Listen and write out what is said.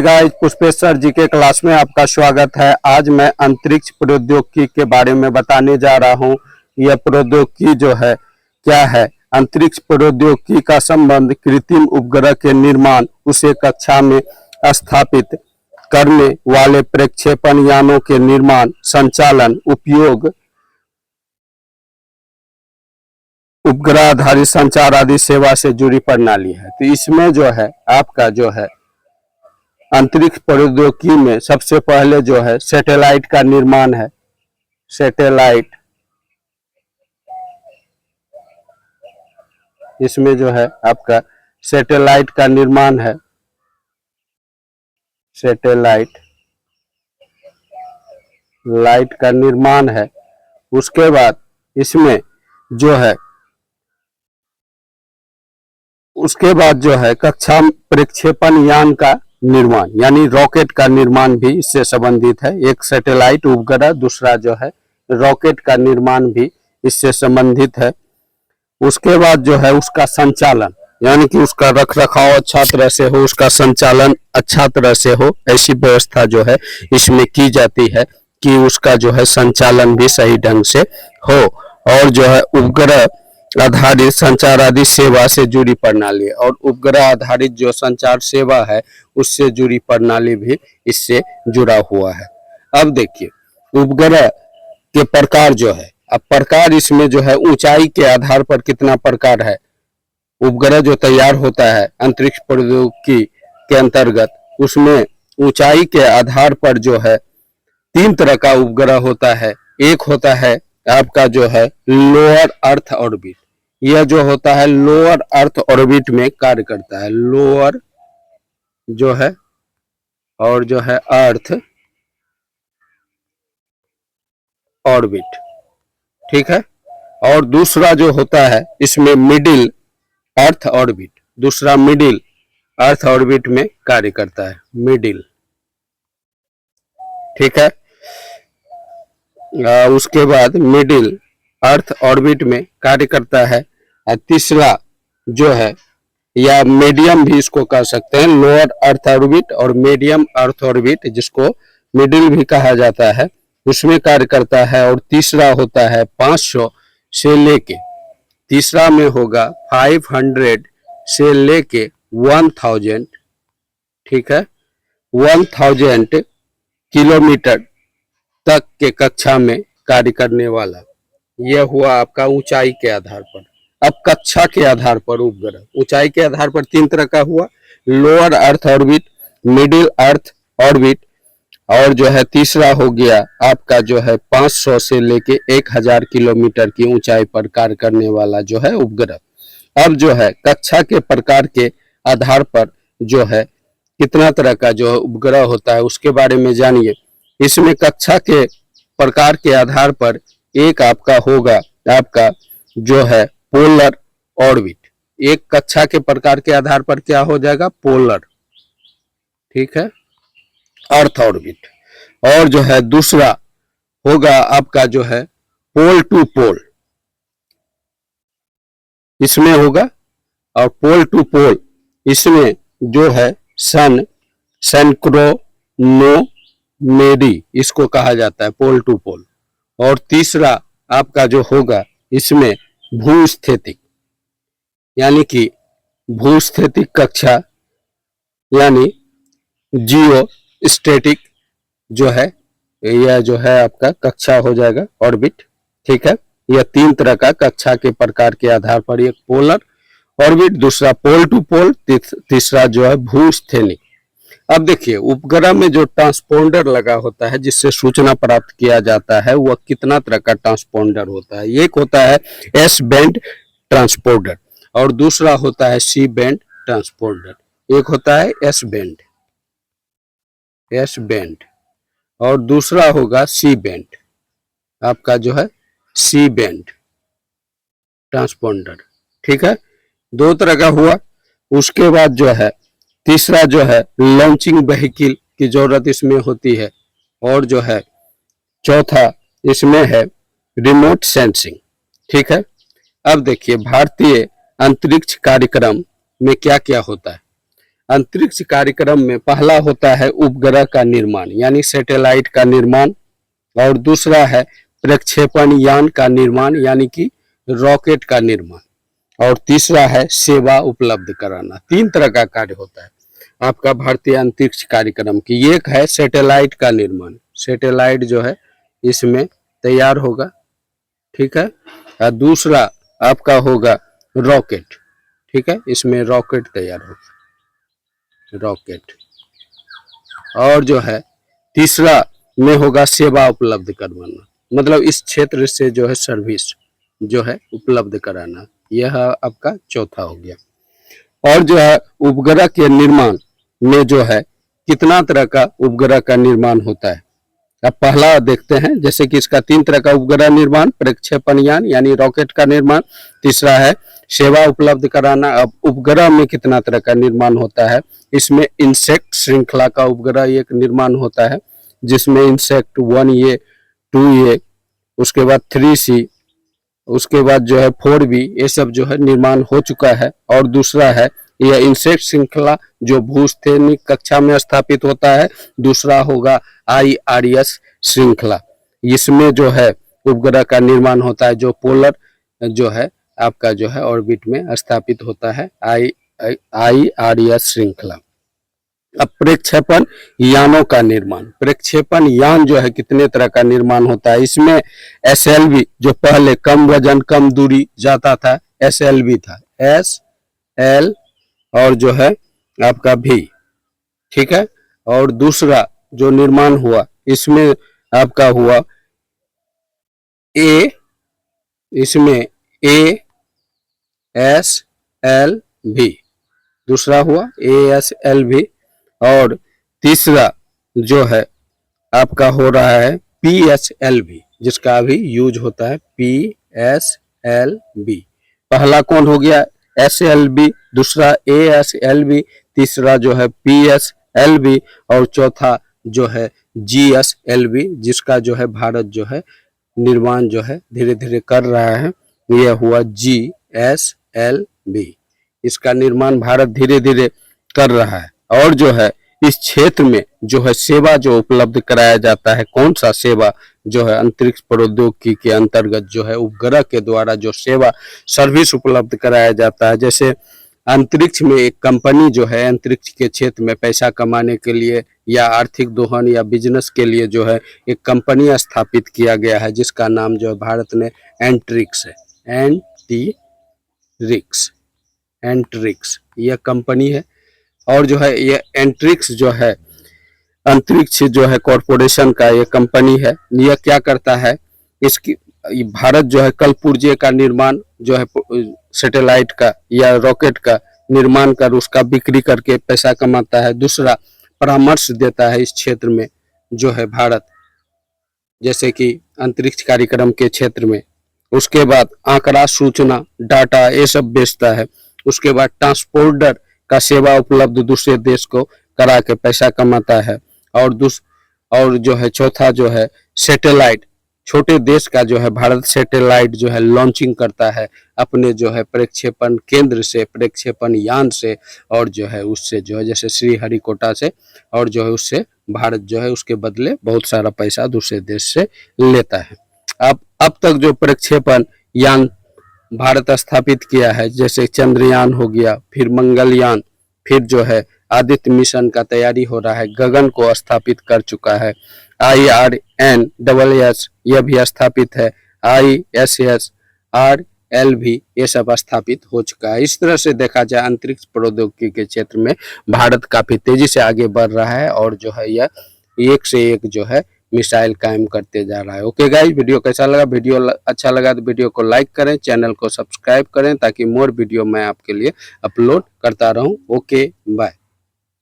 Guys, पुष्पेश्वर जी के class में आपका स्वागत है। आज मैं अंतरिक्ष प्रौद्योगिकी के बारे में बताने जा रहा हूं। यह प्रौद्योगिकी जो है क्या है। अंतरिक्ष प्रौद्योगिकी का संबंध कृत्रिम उपग्रह के निर्माण, उसे कक्षा में स्थापित करने वाले प्रक्षेपण यानों के निर्माण, संचालन, उपयोग, उपग्रह आधारित संचार आदि सेवा से जुड़ी प्रणाली है। तो इसमें जो है आपका जो है अंतरिक्ष प्रौद्योगिकी में सबसे पहले जो है सैटेलाइट का निर्माण है। सैटेलाइट, इसमें जो है आपका सैटेलाइट का निर्माण है। सैटेलाइट लाइट का निर्माण है। उसके बाद इसमें जो है कक्षा प्रक्षेपण यान का निर्माण, यानी रॉकेट का निर्माण भी इससे संबंधित है। एक सैटेलाइट उपग्रह, दूसरा जो है रॉकेट का निर्माण भी इससे संबंधित है। उसके बाद जो है उसका संचालन, यानी कि उसका रखरखाव अच्छा तरह से हो, उसका संचालन अच्छा तरह से हो, ऐसी व्यवस्था जो है इसमें की जाती है कि उसका जो है संचालन भी सही ढंग से हो। और जो है उपग्रह आधारित संचार आदि सेवा से जुड़ी प्रणाली, और उपग्रह आधारित जो संचार सेवा है उससे जुड़ी प्रणाली भी इससे जुड़ा हुआ है। अब देखिए उपग्रह के प्रकार जो है, अब प्रकार इसमें जो है ऊंचाई के आधार पर कितना प्रकार है। उपग्रह जो तैयार होता है अंतरिक्ष प्रौद्योगिकी के अंतर्गत, उसमें ऊंचाई के आधार पर जो है 3 तरह का उपग्रह होता है। एक होता है आपका जो है लोअर अर्थ ऑर्बिट। यह जो होता है लोअर अर्थ ऑर्बिट में कार्य करता है। लोअर जो है और जो है अर्थ ऑर्बिट, ठीक है। और दूसरा जो होता है इसमें मिडिल अर्थ ऑर्बिट, दूसरा मिडिल अर्थ ऑर्बिट में कार्य करता है। मिडिल, ठीक है। उसके बाद मिडिल अर्थ ऑर्बिट में कार्य करता है। तीसरा जो है, या मीडियम भी इसको कह सकते हैं, लोअर अर्थ ऑर्बिट और मीडियम अर्थ ऑर्बिट, जिसको मिडिल भी कहा जाता है, उसमें कार्य करता है। और तीसरा होता है 500 से लेके, तीसरा में होगा 500 से लेके 1000, ठीक है, 1000 किलोमीटर तक के कक्षा में कार्य करने वाला। यह हुआ आपका ऊंचाई के आधार पर। अब कक्षा के आधार पर उपग्रह, ऊंचाई के आधार पर 3 तरह का हुआ, lower earth orbit, middle earth orbit, और जो है तीसरा हो गया आपका जो है 500 से लेके 1000 किलोमीटर की ऊंचाई पर कार्य करने वाला जो है उपग्रह। अब जो है कक्षा के प्रकार के आधार पर जो है कितना तरह का जो उपग्रह होता है उसके बारे में जानिए। इसमें कक्षा के प्रकार के आधार पर एक आपका होगा आपका जो है पोलर ऑर्बिट। एक कक्षा के प्रकार के आधार पर क्या हो जाएगा, पोलर, ठीक है, अर्थ ऑर्बिट। और जो है दूसरा होगा आपका जो है पोल टू पोल, इसमें होगा। और पोल टू पोल इसमें जो है सेंक्रोनोमेरी इसको कहा जाता है, पोल टू पोल। और तीसरा आपका जो होगा इसमें भूस्थितिक, यानी कि भूस्थितिक कक्षा, यानी जियो स्टैटिक जो है, यह जो है आपका कक्षा हो जाएगा ऑर्बिट, ठीक है। यह 3 तरह का कक्षा के प्रकार के आधार पर, एक पोलर ऑर्बिट, दूसरा पोल टू पोल, तीसरा जो है भूस्थैनिक। अब देखिए उपग्रह में जो ट्रांसपोंडर लगा होता है जिससे सूचना प्राप्त किया जाता है, वह कितना तरह का ट्रांसपोंडर होता है। एक होता है एस बैंड ट्रांसपोंडर और दूसरा होता है सी बैंड ट्रांसपोंडर। एक होता है एस बैंड और दूसरा होगा सी बैंड, आपका जो है सी बैंड ट्रांसपोंडर, ठीक है। 2 तरह का हुआ। उसके बाद जो है तीसरा जो है लॉन्चिंग व्हीकल की जरूरत इसमें होती है। और जो है चौथा इसमें है रिमोट सेंसिंग, ठीक है। अब देखिए भारतीय अंतरिक्ष कार्यक्रम में क्या क्या होता है। अंतरिक्ष कार्यक्रम में पहला होता है उपग्रह का निर्माण यानी सैटेलाइट का निर्माण, और दूसरा है प्रक्षेपण यान का निर्माण यानी कि रॉकेट का निर्माण, और तीसरा है सेवा उपलब्ध कराना। 3 तरह का कार्य होता है आपका भारतीय अंतरिक्ष कार्यक्रम की। एक है सैटेलाइट का निर्माण, सैटेलाइट जो है इसमें तैयार होगा, ठीक है। और दूसरा आपका होगा रॉकेट, ठीक है, इसमें रॉकेट तैयार होगा, रॉकेट। और जो है तीसरा में होगा सेवा उपलब्ध करवाना, मतलब इस क्षेत्र से जो है सर्विस जो है उपलब्ध कराना, यह आपका चौथा हो गया। और जो है उपग्रह के निर्माण में जो है कितना तरह का उपग्रह का निर्माण होता है। अब पहला देखते हैं, जैसे कि इसका 3 तरह का उपग्रह निर्माण, प्रक्षेपण यान यानी रॉकेट का निर्माण, तीसरा है सेवा उपलब्ध कराना। अब उपग्रह में कितना तरह का निर्माण होता है, इसमें इंसेक्ट श्रृंखला का उपग्रह एक निर्माण होता है जिसमें इंसेक्ट 1A 2A उसके बाद 3C उसके बाद जो है 4B ये सब जो है निर्माण हो चुका है। और दूसरा है यह इंसेक्ट श्रृंखला जो भूस्थैनिक कक्षा में स्थापित होता है। दूसरा होगा IRS श्रृंखला, इसमें जो है उपग्रह का निर्माण होता है जो पोलर जो है आपका जो है ऑर्बिट में स्थापित होता है, IRS श्रृंखला। अब प्रक्षेपण यानों का निर्माण, प्रक्षेपण यान जो है कितने तरह का निर्माण होता है, इसमें SLV जो पहले कम वजन कम दूरी जाता था SLV था, SL और जो है आपका V, ठीक है। और दूसरा जो निर्माण हुआ इसमें आपका हुआ A, इसमें ASLV, दूसरा हुआ ASLV। और तीसरा जो है आपका हो रहा है PSLV जिसका अभी यूज होता है PSLV। पहला कौन हो गया SLV, दूसरा ASLV, तीसरा जो है PSLV और चौथा जो है GSLV जिसका जो है भारत जो है निर्माण जो है धीरे धीरे कर रहा है, यह हुआ GSLV। इसका निर्माण भारत धीरे धीरे कर रहा है। और जो है इस क्षेत्र में जो है सेवा जो उपलब्ध कराया जाता है, कौन सा सेवा जो है अंतरिक्ष प्रौद्योगिकी के अंतर्गत जो है उपग्रह के द्वारा जो सेवा सर्विस उपलब्ध कराया जाता है। जैसे अंतरिक्ष में एक कंपनी जो है अंतरिक्ष के क्षेत्र में पैसा कमाने के लिए या आर्थिक दोहन या बिजनेस के लिए जो है एक कंपनी स्थापित किया गया है जिसका नाम जो है भारत ने एंट्रिक्स है, एंट्रिक्स यह कंपनी है। और जो है ये एंट्रिक्स जो है अंतरिक्ष जो है कॉरपोरेशन का ये कंपनी है। यह क्या करता है, इसकी भारत जो है कलपुर्जे का निर्माण जो है सैटेलाइट का या रॉकेट का निर्माण कर उसका बिक्री करके पैसा कमाता है। दूसरा परामर्श देता है इस क्षेत्र में जो है भारत, जैसे कि अंतरिक्ष कार्यक्रम के क्षेत्र में। उसके बाद आंकड़ा सूचना डाटा ये सब बेचता है। उसके बाद ट्रांसपोर्टर का सेवा उपलब्ध दूसरे देश को करा के पैसा कमाता है। और जो है चौथा जो है सैटेलाइट, छोटे देश का जो है भारत सैटेलाइट जो है लॉन्चिंग करता है अपने जो है प्रक्षेपण केंद्र से, प्रक्षेपण यान से, और जो है उससे जो है जैसे श्रीहरिकोटा से, और जो है उससे भारत जो है उसके बदले बहुत सारा पैसा दूसरे देश से लेता है। अब तक जो प्रक्षेपण यान भारत स्थापित किया है, जैसे चंद्रयान हो गया, फिर मंगलयान, फिर जो है आदित्य मिशन का तैयारी हो रहा है, गगन को स्थापित कर चुका है, IRNSS यह भी स्थापित है, ISS RL भी ये सब स्थापित हो चुका है। इस तरह से देखा जाए अंतरिक्ष प्रौद्योगिकी के क्षेत्र में भारत काफी तेजी से आगे बढ़ रहा है और जो है यह एक से एक जो है मिसाइल कायम करते जा रहा है। ओके गाइस, वीडियो कैसा लगा? वीडियो अच्छा लगा तो वीडियो को लाइक करें, चैनल को सब्सक्राइब करें ताकि मोर वीडियो मैं आपके लिए अपलोड करता रहूं। Okay bye.